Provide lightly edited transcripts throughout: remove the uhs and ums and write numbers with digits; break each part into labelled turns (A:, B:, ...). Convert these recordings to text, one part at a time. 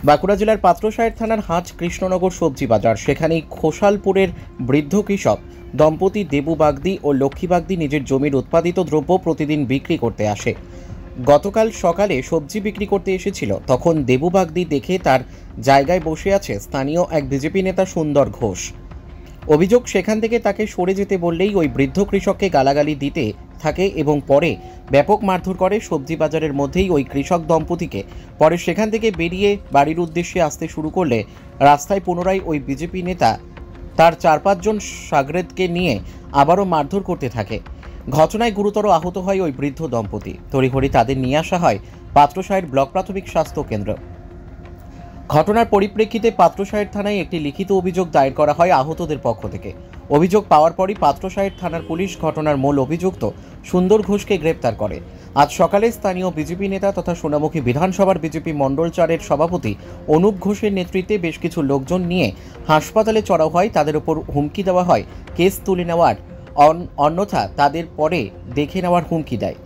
A: বাঁকুড়া জেলার পাত্রসাহের থানার হাঁচ কৃষ্ণনগর সবজি বাজার, সেখানেই খোসালপুরের বৃদ্ধ কৃষক দম্পতি দেবু বাগদি ও লক্ষ্মী বাগদি নিজের জমির উৎপাদিত দ্রব্য প্রতিদিন বিক্রি করতে আসে। গতকাল সকালে সবজি বিক্রি করতে এসেছিল, তখন দেবু বাগদি দেখে তার জায়গায় বসে আছে স্থানীয় এক বিজেপি নেতা সুন্দর ঘোষ। অভিযোগ, সেখান থেকে তাকে সরে যেতে বললেই ওই বৃদ্ধ কৃষককে গালাগালি দিতে থাকে এবং পরে ব্যাপক মারধর করে। সবজি বাজারের মধ্যেই ওই কৃষক দম্পতিকে পরে সেখান থেকে বেরিয়ে বাড়ির উদ্দেশ্যে আসতে শুরু করলে রাস্তায় পুনরায় ওই বিজেপি নেতা তার 4-5 জন শাগরেদকে নিয়ে আবারও মারধর করতে থাকে। ঘটনায় গুরুতর আহত হয় ওই বৃদ্ধ দম্পতি। তড়িঘড়ি তাদের নিয়ে আসা হয় পাত্রসাহের ব্লক প্রাথমিক স্বাস্থ্য কেন্দ্র। ঘটনার পরিপ্রেক্ষিতে পাত্রসাহের থানায় একটি লিখিত অভিযোগ দায়ের করা হয় আহতদের পক্ষ থেকে। অভিযোগ পাওয়ার পরই পাত্রসাহের থানার পুলিশ ঘটনার মূল অভিযুক্ত সুন্দর ঘোষকে গ্রেপ্তার করে। আজ সকালে স্থানীয় বিজেপি নেতা তথা সোনামুখী বিধানসভার বিজেপি মণ্ডল 4-এর সভাপতি অনুপ ঘোষের নেতৃত্বে বেশ কিছু লোকজন নিয়ে হাসপাতালে চড়াও হয়। তাদের উপর হুমকি দেওয়া হয় কেস তুলে নেওয়ার, অন্যথা তাদের পরে দেখে নেওয়ার হুমকি দেয়।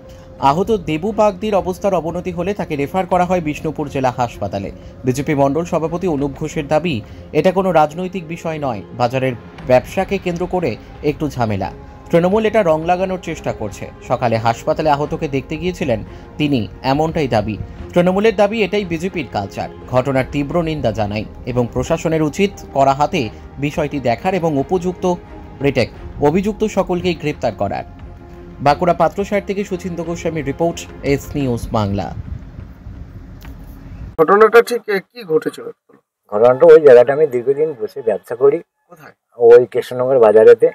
A: আহত দেবু বাগদির অবস্থার অবনতি হলে তাকে রেফার করা হয় বিষ্ণুপুর জেলা হাসপাতালে। বিজেপি মণ্ডল সভাপতি অনুপ ঘোষের দাবি, এটা কোনো রাজনৈতিক বিষয় নয়, বাজারের ব্যবসাকে কেন্দ্র করে একটু ঝামেলা। তৃণমূল এটা রং লাগানোর চেষ্টা করছে। সকালে হাসপাতালে আহতকে দেখতে গিয়েছিলেন তিনি, এমনটাই দাবি। তৃণমূলের দাবি, এটাই বিজেপির কালচার। ঘটনার তীব্র নিন্দা জানাই এবং প্রশাসনের উচিত কড়া হাতে বিষয়টি দেখার এবং অভিযুক্ত সকলকেই গ্রেপ্তার করার। বাঁকুড়া পাত্রসাহের থেকে Suchinto Goswami report, S News Bangla.
B: ঘটনাটা ঠিক কি ঘটেছিল?
C: ঘটনাটা ওই জায়গাটা আমি দীর্ঘদিন বসে ব্যবসা করি।
B: কোথায়?
C: ওই কৃষ্ণনগর বাজারেতে।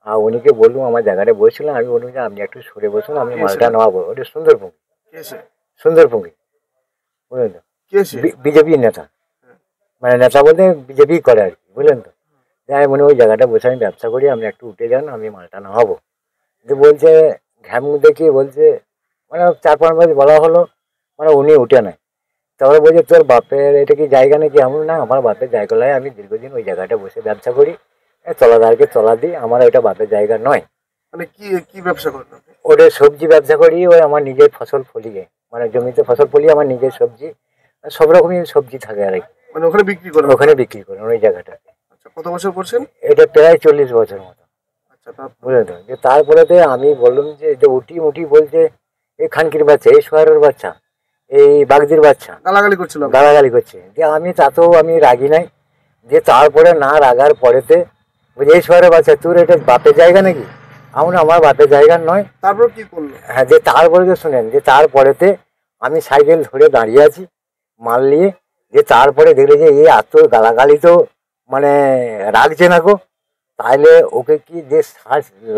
C: আর উনিকে বললাম আমার জায়গাটা বসছিলাম, আমি বললাম যে আপনি একটু সরে বসুন, আমি মালটা নেওয়াবো। ওটা সুন্দরপুঙ্গি, বুঝলেন তো, বিজেপি নেতা, মানে নেতা বলতে বিজেপি করে আর কি, বুঝলেন তো। যাই মনে ওই জায়গাটা বসে আমি ব্যবসা করি, আপনি একটু উঠে যান, আমি মালটা নেওয়াবো। বলছে ঘ্যাম দেখিয়ে বলছে, মানে 4-5 বার বলা হলো, মানে উনি উঠে নেয়। তারপরে বলছে তোর বাপের এটা কি জায়গা নাকি? এমন না, আমার বাপের জায়গা নয়, আমি দীর্ঘদিন ওই জায়গাটা বসে ব্যবসা করি, তলাদারকে তলা দিই, আমার ওইটা বাপের জায়গা নয়।
B: মানে কি ব্যবসা করেন?
C: ওটা সবজি ব্যবসা করি, ওই আমার নিজের ফসল ফলিয়ে, মানে জমিতে ফসল ফলিয়ে আমার নিজের সবজি, সব রকমই সবজি থাকে আর কি।
B: মানে ওখানে বিক্রি করেন?
C: ওখানে বিক্রি করেন ওই জায়গাটা।
B: আচ্ছা, কত বছর করছেন?
C: এটা প্রায় 40 বছর মতো।
B: আচ্ছা,
C: বুঝলেন তো। যে তারপরেতে আমি বললাম যে এটা উঠি বলছে এই খানকির বাচ্চা, এই সোয়ারের বাচ্চা, এই বাগদির বাচ্চা, গালাগালি করছে। যে আমি তাতেও আমি রাগি নাই। যে তারপরে না রাগার পরেতে বলছে এই সোয়ারের বাচ্চা, তোর এটা বাপের জায়গা নাকি? আমার বাপের জায়গা নয়।
B: তারপর কি করলো?
C: হ্যাঁ, যে তারপরে যে শুনেন, যে তারপরেতে আমি সাইকেল ধরে দাঁড়িয়ে আছি মাল নিয়ে। যে তারপরে দেখলে যে এই এত গালাগালি তো মানে রাখছে না গো, তাইলে ওকে কি যে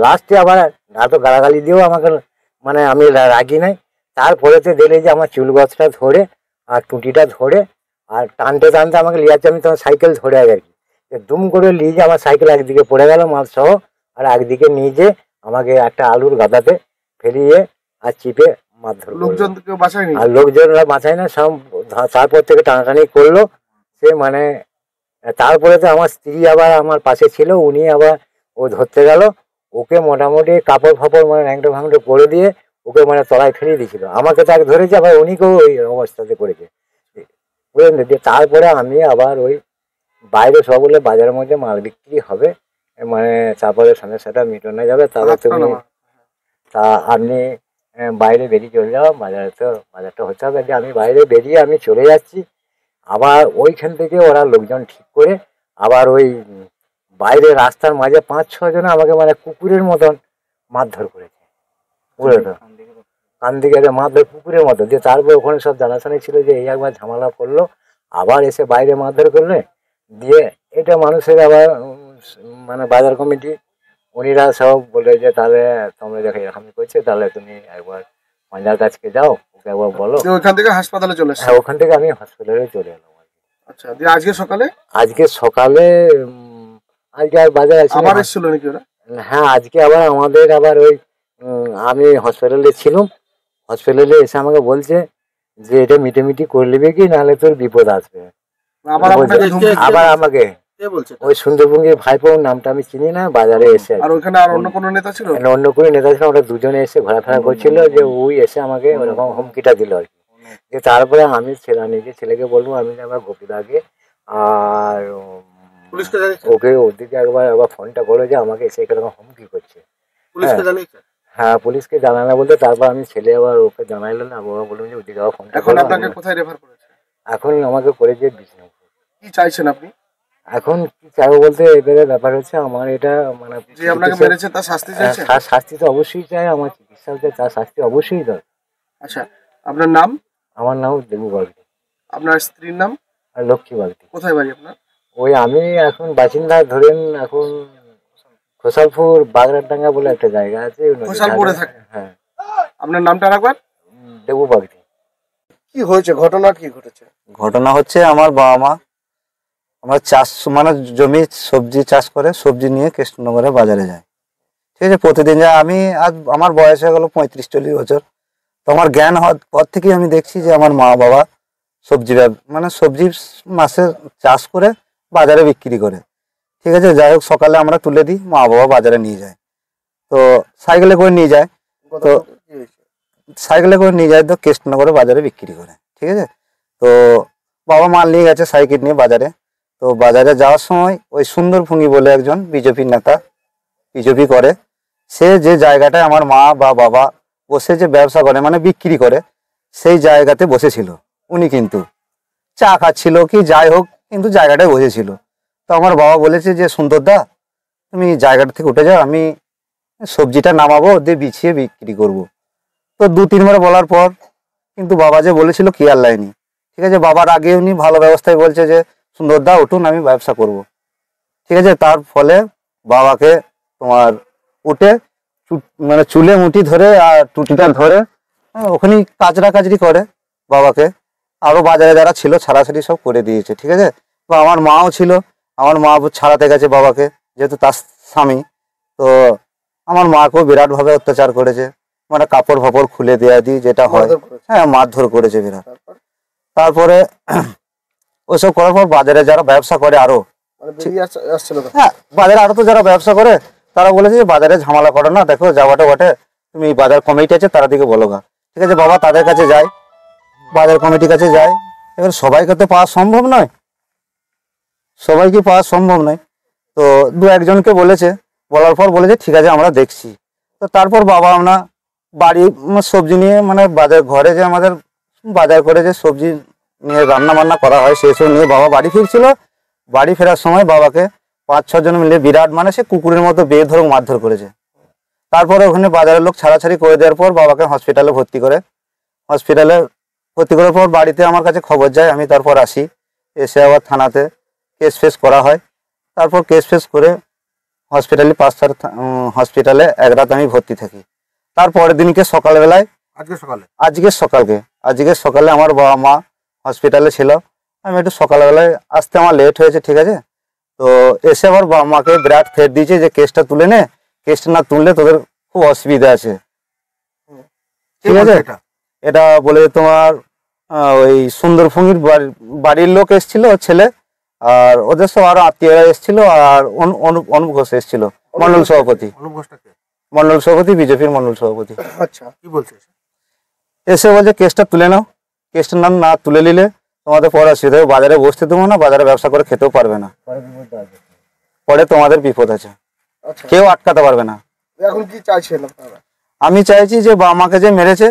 C: লাস্টে আবার এত গালাগালি দিয়েও আমাকে, মানে আমি রাগি নাই। তারপরেতে দেখলে যে আমার চুল গছটা ধরে আর টুটিটা ধরে আর টানতে আমাকে লিয়ে যাচ্ছে। আমি তোমার সাইকেল ধরে আর কি দুম করে নিয়ে যে আমার সাইকেল একদিকে পড়ে গেল মাল সহ, আর একদিকে নিয়ে যে আমাকে একটা আলুর গাদাতে ফেলিয়ে আর চিপে মারধর। আর লোকজনরা বাঁচায় না, সব তারপর থেকে টানাটানি করলো সে। মানে তারপরে তো আমার স্ত্রী আবার আমার পাশে ছিল, উনি আবার ও ধরতে গেল, ওকে মোটামুটি কাপড় ফাপড় মানে ন্যাংটো ভাঙটো করে দিয়ে ওকে মানে তলায় ফেলে দিয়েছিল। আমাকে তাকে ধরেছে, আবার উনিকেও ওই অবস্থাতে করেছে, বুঝলেন তো। দিয়ে তারপরে আমি আবার ওই বাইরে সব বলে বাজারের মধ্যে মাল বিক্রি হবে, মানে তারপরে সমস্যাটা মিটানো যাবে, তাহলে তুমি তা আপনি বাইরে বেরিয়ে চলে যাও, বাজারটা হতে হবে। যে আমি বাইরে বেরিয়ে আমি চলে যাচ্ছি, আবার ওইখান থেকে ওরা লোকজন ঠিক করে আবার ওই বাইরে রাস্তার মাঝে 5-6 জন আমাকে মানে কুকুরের মতন মারধর করেছে, বুঝলে তো। কান দিকে মারধর কুকুরের মতো। দিয়ে তারপর ওখানে সব জানাশোনাই ছিল যে এই একবার ঝামেলা করলো, আবার এসে বাইরে মারধর করলে। দিয়ে এটা মানুষের আবার মানে বাজার কমিটি উনিরা সব বলে যে তাহলে তোমরা দেখো এরকম করছে, তাহলে তুমি একবার পাঞ্জার কাছকে যাও, ওকে একবার বলো।
B: ওখান থেকে হাসপাতালে চলে এসেছি?
C: হ্যাঁ, ওখান থেকে আমি হসপিটালে চলে এলাম।
B: আচ্ছা, দিয়ে আজকে সকালে
C: আজকে আর বাজার আছে
B: আবার এসেছিল নাকি ওরা?
C: হ্যাঁ, আজকে আবার আমাদের আবার ওই আমি হসপিটালে ছিলাম, হসপিটালে এসে আমাকে বলছে যে এটা মিটিমিটি করে নেবে কি, নাহলে তোর বিপদ আসবে। আবার আমাকে ওই সুন্দরবঙ্গের ভাইপো, নামটা আমি চিনি না, বাজারে এসে।
B: আর ওখানে আর অন্য কোনো নেতা ছিল?
C: অন্য কোনো নেতা ছিল, ওরা দুজনে এসে ঘোরাফেরা করছিল, যে ওই এসে আমাকে ওরকম হুমকিটা দিল আর কি। যে তারপরে আমি নিজে ছেলেকে বলবো আমি যে আমার গোপীদাকে আর
B: পুলিশকে জানিয়েছেন?
C: ওকে ওদিকে একবার ফোনটা করে যে আমাকে এসে এরকম হুমকি করছে।
B: পুলিশকে জানিয়েছেন?
C: হ্যাঁ, পুলিশকে জানানো বলতে তারপর আমি ছেলে আবার ওকে জানাইলো না, বাবা বললাম যে ওদিকে আবার ফোনটা
B: এখন
C: করো।
B: আপনাকে কোথায় রেফার করেছে?
C: এখন আমাকে করেছে বিষ্ণুপুর।
B: কি চাইছেন আপনি?
C: এখন কি চাইবো বলতে এবারে ব্যাপার হচ্ছে আমার এটা মানে
B: যে আপনাকে মেরেছে তার শাস্তি চাইছেন?
C: তার শাস্তি তো অবশ্যই চাই, আমার চিকিৎসা হচ্ছে তার শাস্তি অবশ্যই দরকার।
B: আচ্ছা, আপনার নাম?
C: আমার নাম দেবু বাগদি।
B: আপনার স্ত্রীর নাম?
C: আর লক্ষ্মী বাগদি।
B: কোথায় বাড়ি আপনার?
C: ওই আমি এখন বাসিন্দা ধরেন এখন খোসালপুর বাগড়াডাঙ্গা বলে একটা জায়গা আছে, ওই নদীর
B: খোসালপুরে
C: ধারে।
B: থাকে?
C: হ্যাঁ,
B: আপনার নামটা রাখবেন?
C: দেবু বাগদি।
B: কি হয়েছে, ঘটনা কি ঘটেছে?
D: ঘটনা হচ্ছে আমার বাবা মা আমরা চাষ মানে জমি সবজি চাষ করে সবজি নিয়ে কৃষ্ণনগরে বাজারে যায়, ঠিক আছে। প্রতিদিন যায়। আমি আজ আমার বয়স হয়ে গেল 35-40 বছর। তো আমার জ্ঞান হওয়ার পর থেকেই আমি দেখছি যে আমার মা বাবা সবজি মানে সবজি মাসে চাষ করে বাজারে বিক্রি করে, ঠিক আছে। যাই হোক, সকালে আমরা তুলে দিই, মা বাবা বাজারে নিয়ে যায়। তো সাইকেলে করে নিয়ে যায়, তো
B: কি হয়েছে?
D: সাইকেলে করে নিয়ে যায় তো কৃষ্ণনগরে বাজারে বিক্রি করে, ঠিক আছে। তো বাবা মাল নিয়ে গেছে সাইকেল নিয়ে বাজারে। তো বাজারে যাওয়ার সময় ওই সুন্দর ভঙ্গি বলে একজন বিজেপির নেতা, বিজেপি করে, সে যে জায়গাটায় আমার মা বা বাবা বসে যে ব্যবসা করে মানে বিক্রি করে সেই জায়গাতে বসেছিল। উনি কিন্তু চা খাচ্ছিল কি যাই হোক, কিন্তু জায়গাটায় বসেছিল। তো আমার বাবা বলেছে যে সুন্দরদা তুমি জায়গাটা থেকে উঠে যাও, আমি সবজিটা নামাবো দিয়ে বিছিয়ে বিক্রি করব। তো 2-3 বার বলার পর কিন্তু বাবা যে বলেছিল খেয়াল লাইনি, ঠিক আছে। বাবার আগে উনি ভালো ব্যবস্থায় বলছে যে সুন্দরদা উঠুন আমি ব্যবসা করব, ঠিক আছে। তার ফলে বাবাকে তোমার উঠে মানে চুলে মুঠি ধরে আর টুটিটা ধরে ওখানেই কাচড়ি করে বাবাকে। আরো বাজারে যারা ছিল ছাড়াছাড়ি সব করে দিয়েছে, ঠিক আছে। বা আমার মাও ছিল, আমার মা ছাড়াতে গেছে বাবাকে, যেহেতু তার স্বামী। তো আমার মাকেও বিরাটভাবে অত্যাচার করেছে, মানে কাপড় ফাপড় খুলে দেওয়া দিই যেটা হয়,
B: মারধর করেছে?
D: হ্যাঁ মারধর করেছে বিরাট।
B: তারপর?
D: তারপরে ওইসব করার পর বাজারে যারা ব্যবসা করে আরো,
B: মানে বেরিয়ে আসছিল তো?
D: হ্যাঁ বাজারে আরো তো যারা ব্যবসা করে তারা বলেছে যে বাজারে ঝামেলা করো না, দেখো যাওয়াটা বটে, তুমি বাজার কমিটি আছে তারা দিকে বলো গা, ঠিক আছে। বাবা তাদের কাছে যায়, বাজার কমিটির কাছে যায়। এবার সবাইকে তো পাওয়া সম্ভব নয়, সবাইকে পাওয়া সম্ভব নয়। তো 2-1জনকে বলেছে, বলার পর বলেছে ঠিক আছে আমরা দেখছি। তো তারপর বাবা আমরা বাড়ি সবজি নিয়ে মানে বাজার ঘরে যে আমাদের বাজার করে যে সবজি নিয়ে রান্না বান্না করা হয় সেসব নিয়ে বাবা বাড়ি ফিরছিল। বাড়ি ফেরার সময় বাবাকে 5-6 জন মিলে বিরাট মানে সে কুকুরের মতো বেধড়ক মারধর করেছে। তারপরে ওখানে বাজারের লোক ছাড়াছাড়ি করে দেওয়ার পর বাবাকে হসপিটালে ভর্তি করে, হসপিটালে ভর্তি করার পর বাড়িতে আমার কাছে খবর যায়, আমি তারপর আসি, এসে আবার থানাতে কেস ফেস করা হয়। তারপর কেস ফেস করে হসপিটালে 5 হসপিটালে এক রাত আমি ভর্তি থাকি। তারপরের দিনকে সকালবেলায় আজকে সকালে আমার বাবা মা হসপিটালে ছিল, আমি একটু সকালবেলায় আসতে আমার লেট হয়েছে, ঠিক আছে। তো এসে আবার বাবা মাকে বিরাট থ্রেট দিয়েছে যে কেসটা তুলে নে, কেসটা না তুললে তোদের খুব অসুবিধা আছে, ঠিক আছে। এটা বলে তোমার ওই সুন্দর ভঙ্গির বাড়ির লোক এসেছিল, ছেলে, আর ওদের সব আরো আত্মীয়রা এসেছিল, আর অনুপ ঘোষ এসেছিল, মন্ডল সভাপতি, বিজেপির মন্ডল সভাপতি।
B: আচ্ছা, কি বলছে?
D: এসে বলছে কেসটা তুলে নাও, কেসটা না তুলে নিলে তোমাদের পরে অসুবিধা হবে, বাজারে বসতে দেবো না, বাজারে ব্যবসা করে খেতেও পারবে না, পরে তোমাদের বিপদ আছে,
B: আচ্ছা,
D: কেউ আটকাতে পারবে না।
B: এখন কি চাইছেন আপনারা?
D: আমি চাইছি যে বাবা মাকে যে মেরেছে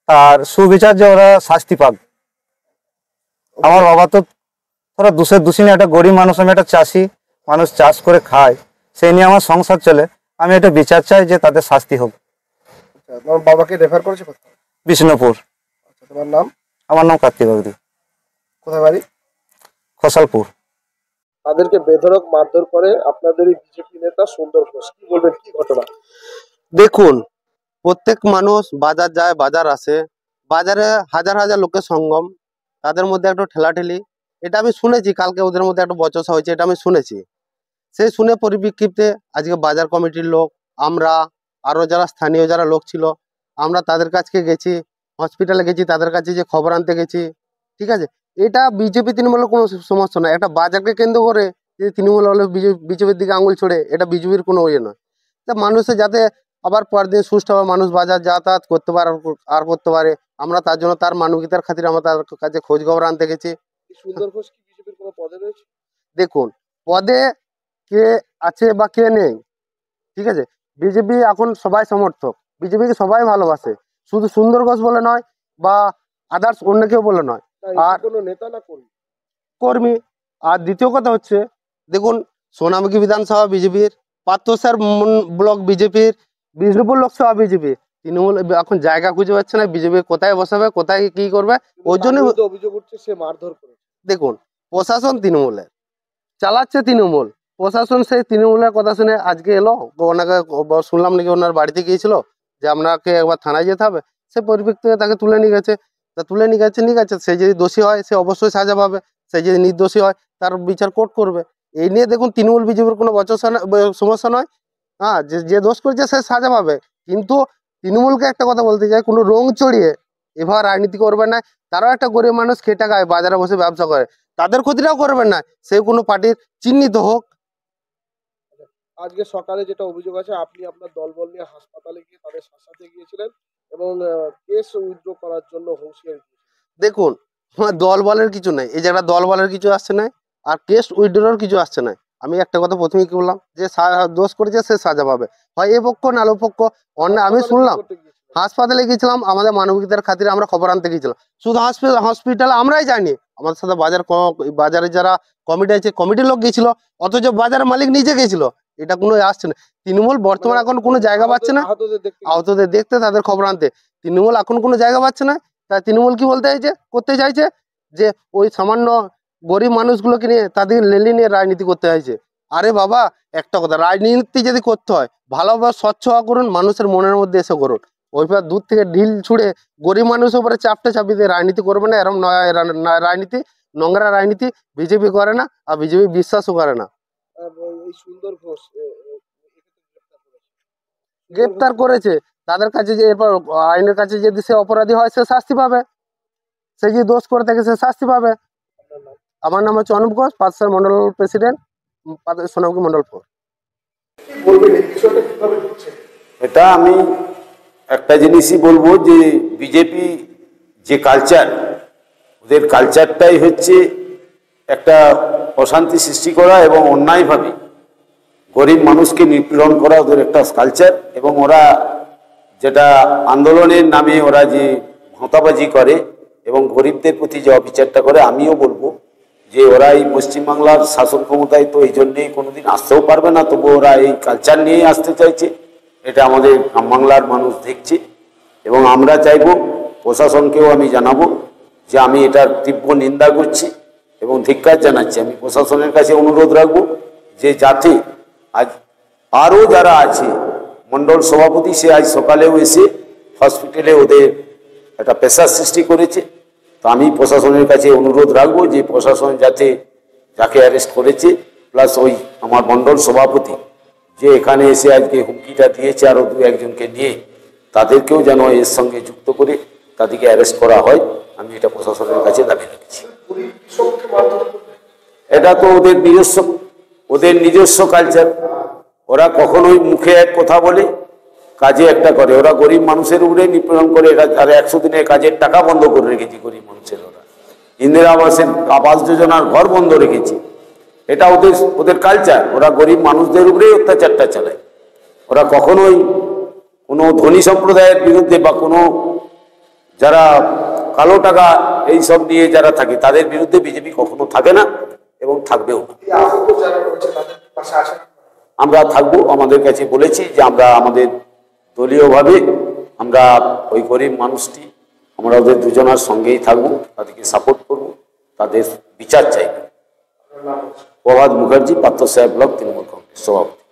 D: তার সুবিচার, যে ওরা শাস্তি পাক। আমার বাবা তো ওরা দোষী না, একটা গরিব মানুষ, আমি একটা চাষি মানুষ, চাষ করে খায়, সেই নিয়ে আমার সংসার চলে। আমি একটা বিচার চাই যে তাদের শাস্তি হোক।
B: আচ্ছা, তোমার বাবাকে রেফার করেছে কোথায়?
D: বিষ্ণুপুর।
B: আচ্ছা, তোমার নাম?
D: আমার নাম কার্তিক বাগদি।
B: কোথায় বাড়ি?
D: খোসালপুর।
B: তাদেরকে বেধড়ক মারধর করে আপনাদের এই বিজেপি নেতা সুন্দর ঘোষ, কি বলবেন, কি ঘটনা?
E: দেখুন, প্রত্যেক মানুষ বাজার যায়, বাজার আসে, বাজারে হাজার হাজার লোকের সঙ্গম, তাদের মধ্যে একটু ঠেলাঠেলি, এটা আমি শুনেছি। কালকে ওদের মধ্যে একটা বচসা হয়েছে, এটা আমি শুনেছি। সেই শুনে পরিপ্রেক্ষিতে আজকে বাজার কমিটির লোক, আমরা আরো যারা স্থানীয় যারা লোক ছিল, আমরা তাদের কাছে গেছি, হসপিটালে গেছি, তাদের কাছে যে খবর আনতে গেছি, ঠিক আছে। এটা বিজেপি তৃণমূলের কোনো সমস্যা নয়, একটা বাজারকে কেন্দ্র করে যে তৃণমূল হলে বিজেপির দিকে আঙুল ছড়ে, এটা বিজেপির কোনো ইয়ে নয়। তা মানুষের যাতে আবার পরের দিন সুষ্ঠুভাবে মানুষ বাজার যাতায়াত করতে পারে আর করতে পারে, আমরা তার জন্য তার মানবিকতার খাতিরে আমরা তার কাছে খোঁজ খবর আনতে গেছি।
B: এই সুন্দর ঘোষ কি বিজেপির কোনো পদে রয়েছে?
E: দেখুন, পদে কে আছে বা কে নেই, ঠিক আছে, বিজেপি এখন সবাই সমর্থক, বিজেপিকে সবাই ভালোবাসে, শুধু সুন্দর ঘোষ বলে নয় বা আদার্স অন্য কেউ বলে নয়, আর
B: কোনো নেতা না কর্মী?
E: কর্মী। আর দ্বিতীয় কথা হচ্ছে, দেখুন, সোনামুখী বিধানসভা বিজেপির, পাত্রসার ব্লক বিজেপির, বিষ্ণুপুর লোকসভা বিজেপি। তৃণমূল এখন জায়গা খুঁজে পাচ্ছে না বিজেপি কোথায় বসাবে, কোথায় কি করবে, ওই জন্য
B: অভিযোগ উঠছে সে মারধর করেছে।
E: দেখুন, প্রশাসন তৃণমূলের, চালাচ্ছে তৃণমূল, প্রশাসন সেই তৃণমূলের কথা শুনে আজকে এলো, ওনাকে শুনলাম নাকি ওনার বাড়িতে গিয়েছিল যে আপনাকে একবার থানায় যেতে হবে, সে পরিপ্রেক্ষিতে তাকে তুলে নিয়ে গেছে। তা তুলে নিয়ে গেছে, ঠিক আছে, সে যদি দোষী হয় সে অবশ্যই সাজা পাবে, সে যদি নির্দোষী হয় তার বিচার কোর্ট করবে। এই নিয়ে দেখুন তৃণমূল বিজেপির কোনো সমস্যা নয়। হ্যাঁ, যে দোষ করেছে সে সাজা পাবে, কিন্তু তৃণমূলকে একটা কথা বলতে চাই, কোনো রং চড়িয়ে এবার রাজনীতি করবে না। তারাও একটা গরিব মানুষ, খেটে খায়, বাজারে বসে ব্যবসা করে, তাদের ক্ষতিটাও করবেন না, সে কোনো পার্টির চিহ্নিত হোক।
B: আজকে সকালে যেটা অভিযোগ আছে, আপনি আপনার দলবল নিয়ে হাসপাতালে গিয়ে তাদের শাসাতে গিয়েছিলেন এবং কেস উইথড্র করার জন্য হুঁশিয়ারি দিয়েছিলেন।
E: দেখুন, আমার দল বলের কিছু নাই, এই জায়গাটা দল বলের কিছু আসছে না, আর কেস উইথড্রর কিছু আসছে না। আমি একটা কথা প্রথমেই কি বললাম, যে দোষ করেছে সে সাজা পাবে, হয় এ পক্ষ না ও পক্ষ। আমি শুনলাম হাসপাতালে গিয়েছিলাম, আমাদের মানবিকতার খাতিরে আমরা খবর আনতে গিয়েছিলাম, শুধু হসপিটালে আমরাই যাইনি, আমাদের সাথে বাজারে যারা কমিটি আছে কমিটির লোক গিয়েছিল, অথচ বাজারের মালিক নিজে গিয়েছিল। এটা কোনো আসছে না। তৃণমূল বর্তমানে এখন কোনো জায়গা পাচ্ছে না আহতদের দেখতে, তাদের খবর আনতে। তৃণমূল এখন কোনো জায়গা পাচ্ছে না, তাই তৃণমূল কি বলতে চাইছে, করতে চাইছে যে ওই সামান্য গরিব মানুষগুলোকে নিয়ে তাদের লেলি নিয়ে রাজনীতি করতে চাইছে। আরে বাবা, একটা কথা, রাজনীতি যদি করতে হয় ভালোভাবে স্বচ্ছ হওয়া করুন, মানুষের মনের মধ্যে এসে করুন। ওইভাবে দূর থেকে ঢিল ছুড়ে গরিব মানুষের উপরে চাপতে দিয়ে রাজনীতি করবে না। এরকম রাজনীতি, নোংরা রাজনীতি বিজেপি করে না, আর বিজেপি বিশ্বাসও করে না।
B: এই সুন্দর ঘোষ
E: গ্রেপ্তার করেছে, তাদের কাছে যে এরপর আইনের কাছে যদি সে অপরাধী হয় সে শাস্তি পাবে, সে যদি দোষ করে থাকে সে শাস্তি পাবে। আমার নাম হচ্ছে অনুপ ঘোষ, পাঁচসার মন্ডল প্রেসিডেন্ট, সোনামুখী মন্ডল 4।
F: এটা আমি একটা জিনিসই বলবো যে বিজেপি যে কালচার, ওদের কালচারটাই হচ্ছে একটা অশান্তি সৃষ্টি করা এবং অন্যায়ভাবে গরিব মানুষকে নিপীড়ন করা ওদের একটা কালচার। এবং ওরা যেটা আন্দোলনের নামে ওরা যে ভাঁতাবাজি করে এবং গরিবদের প্রতি যে অবিচারটা করে, আমিও বলবো যে ওরা এই পশ্চিমবাংলার শাসন ক্ষমতায় তো এই জন্যেই কোনোদিন আসতেও পারবে না, তবু ওরা এই কালচার নিয়েই আসতে চাইছে। এটা আমাদের গ্রাম বাংলার মানুষ দেখছে এবং আমরা চাইব, প্রশাসনকেও আমি জানাবো যে আমি এটার তীব্র নিন্দা করছি এবং ধিক্কার জানাচ্ছি। আমি প্রশাসনের কাছে অনুরোধ রাখবো যে যাতে আজ আরও যারা আছে, মণ্ডল সভাপতি সে আজ সকালেও এসে হসপিটালে ওদের একটা প্রেসার সৃষ্টি করেছে। তো আমি প্রশাসনের কাছে অনুরোধ রাখবো যে প্রশাসন যাতে যাকে অ্যারেস্ট করেছে, প্লাস ওই আমার মণ্ডল সভাপতি যে এখানে এসে আজকে হুমকিটা দিয়েছে আরও দু একজনকে নিয়ে, তাদেরকেও যেন এর সঙ্গে যুক্ত করে তাদেরকে অ্যারেস্ট করা হয়। আমি এটা প্রশাসনের কাছে দাবি রাখছি। এটা তো ওদের নিজস্ব কালচার। ওরা কখনোই মুখে এক কথা বলে কাজে একটা করে। ওরা গরিব মানুষের উপরে নিপীড়ন করে। এরা আর 100 দিনের কাজের টাকা বন্ধ করে রেখেছে গরিব মানুষের। ওরা ইন্দিরা আবাস যোজনার ঘর বন্ধ রেখেছে। এটা ওদের কালচার। ওরা গরিব মানুষদের উপরেই অত্যাচারটা চালায়। ওরা কখনোই কোনো ধনী সম্প্রদায়ের বিরুদ্ধে বা কোনো যারা কালো টাকা এইসব নিয়ে যারা থাকে তাদের বিরুদ্ধে বিজেপি কখনো থাকে না এবং থাকবেও না। আমরা থাকবো, আমাদের কাছে বলেছি যে আমরা আমাদের দলীয়ভাবে আমরা ওই গরিব মানুষটি, আমরা ওদের দুজনার সঙ্গেই থাকবো, তাদেরকে সাপোর্ট করব, তাদের বিচার চাইব। প্রভাত মুখার্জি, পাত্র সাহেব ব্লক তৃণমূল কংগ্রেস সভাপতি।